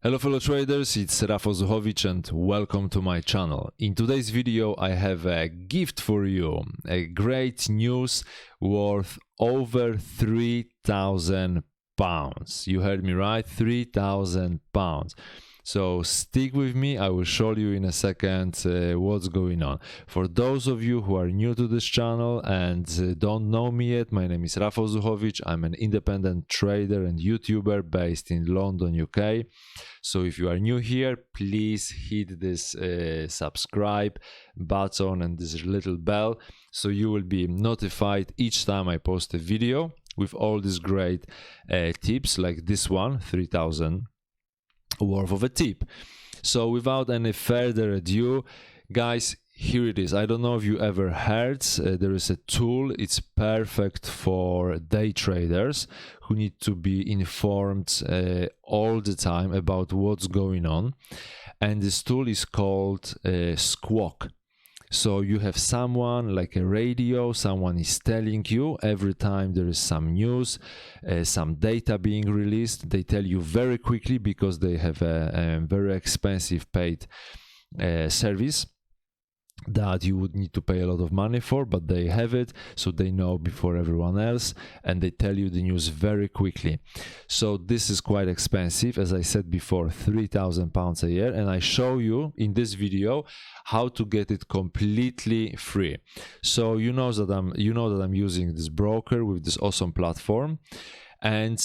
Hello fellow traders, it's Rafał Zuchowicz and welcome to my channel. In today's video I have a gift for you, a great news worth over £3,000. You heard me right, £3,000. So stick with me, I will show you in a second what's going on. For those of you who are new to this channel and don't know me yet, my name is Rafał Zuchowicz. I'm an independent trader and YouTuber based in London, UK. So if you are new here, please hit this subscribe button and this little bell so you will be notified each time I post a video with all these great tips like this one, 3,000 worth of a tip. So without any further ado, guys, here it is. I don't know if you ever heard, there is a tool. It's perfect for day traders who need to be informed all the time about what's going on, and this tool is called Squawk. So you have someone like a radio, someone is telling you every time there is some news, some data being released. They tell you very quickly because they have a very expensive paid service that you would need to pay a lot of money for, but they have it, so they know before everyone else, and they tell you the news very quickly. So this is quite expensive, as I said before, £3,000 a year, and I show you in this video how to get it completely free. So you know that I'm using this broker with this awesome platform, and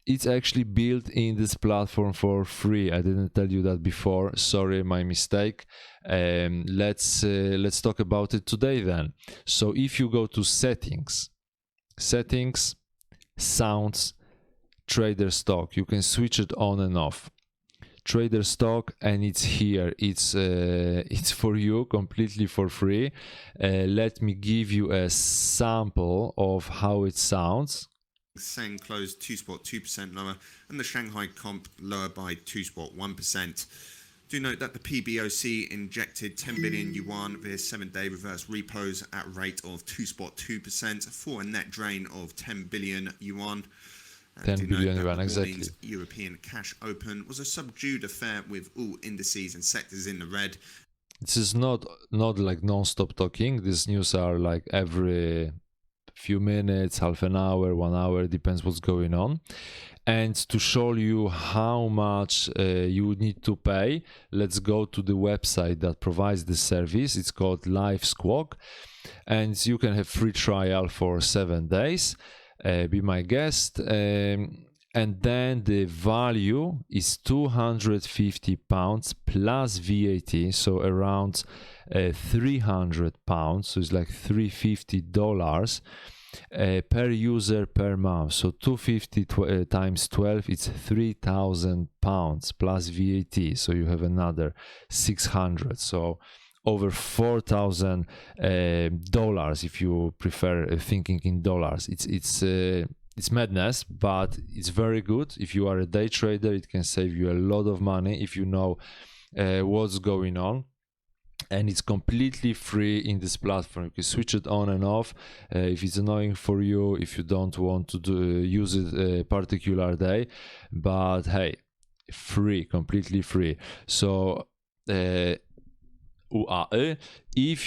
it's actually built in this platform for free. I didn't tell you that before. Sorry, my mistake. Let's talk about it today then. So if you go to settings, sounds, trader stock, you can switch it on and off. Trader stock, and it's here. It's for you completely for free. Let me give you a sample of how it sounds. Sen closed 2% lower, and the Shanghai comp lower by 1%. Do note that the PBOC injected 10 billion yuan via 7-day reverse repos at rate of 2% for a net drain of 10 billion yuan. 10 billion yuan, exactly. European cash open was a subdued affair with all indices and sectors in the red. This is not like non-stop talking. These news are like every few minutes, half an hour, 1 hour, depends what's going on. And to show you how much you would need to pay, let's go to the website that provides this service. It's called Livesquawk, and you can have free trial for 7 days. Be my guest. And then the value is £250 plus VAT, so around £300, so it's like $350 per user per month. So 250 times 12, it's £3,000 plus VAT, so you have another 600, so over $4,000 if you prefer thinking in dollars. It's madness, but it's very good. If you are a day trader, it can save you a lot of money if you know what's going on. And it's completely free in this platform. You can switch it on and off if it's annoying for you, if you don't want to use it a particular day. But hey, free, completely free. So if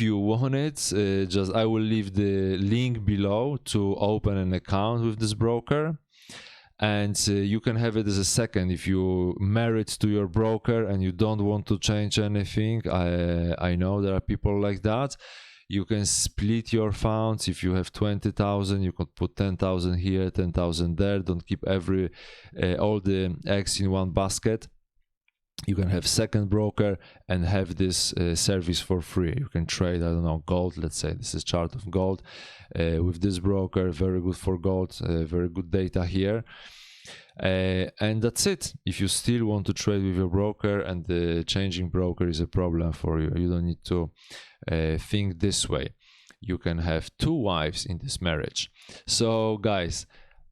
you want it, I will leave the link below to open an account with this broker, and you can have it as a second if you married to your broker and you don't want to change anything. I know there are people like that. You can split your funds. If you have 20,000, you could put 10,000 here, 10,000 there. Don't keep all the eggs in one basket. You can have second broker and have this service for free. You can trade, I don't know, gold. Let's say this is chart of gold with this broker. Very good for gold. Very good data here. And that's it. If you still want to trade with your broker and the changing broker is a problem for you, you don't need to think this way. You can have 2 wives in this marriage. So guys,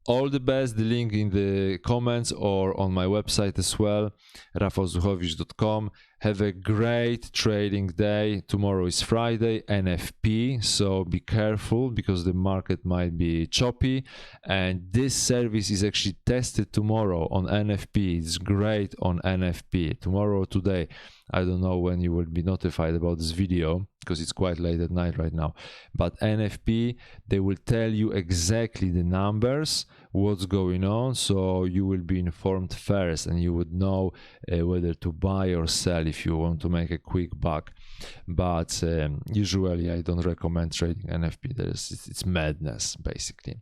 all the best. The link in the comments or on my website as well, rafałzuchowicz.com. Have a great trading day. Tomorrow is Friday, NFP, so be careful because the market might be choppy. And this service is actually tested tomorrow on NFP. It's great on NFP. Tomorrow, today, I don't know when you will be notified about this video because it's quite late at night right now. But NFP, they will tell you exactly the numbers, what's going on, so you will be informed first and you would know whether to buy or sell if you want to make a quick buck. But usually I don't recommend trading NFP. It's madness basically.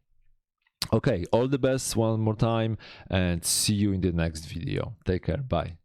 Okay, all the best one more time and see you in the next video. Take care, bye.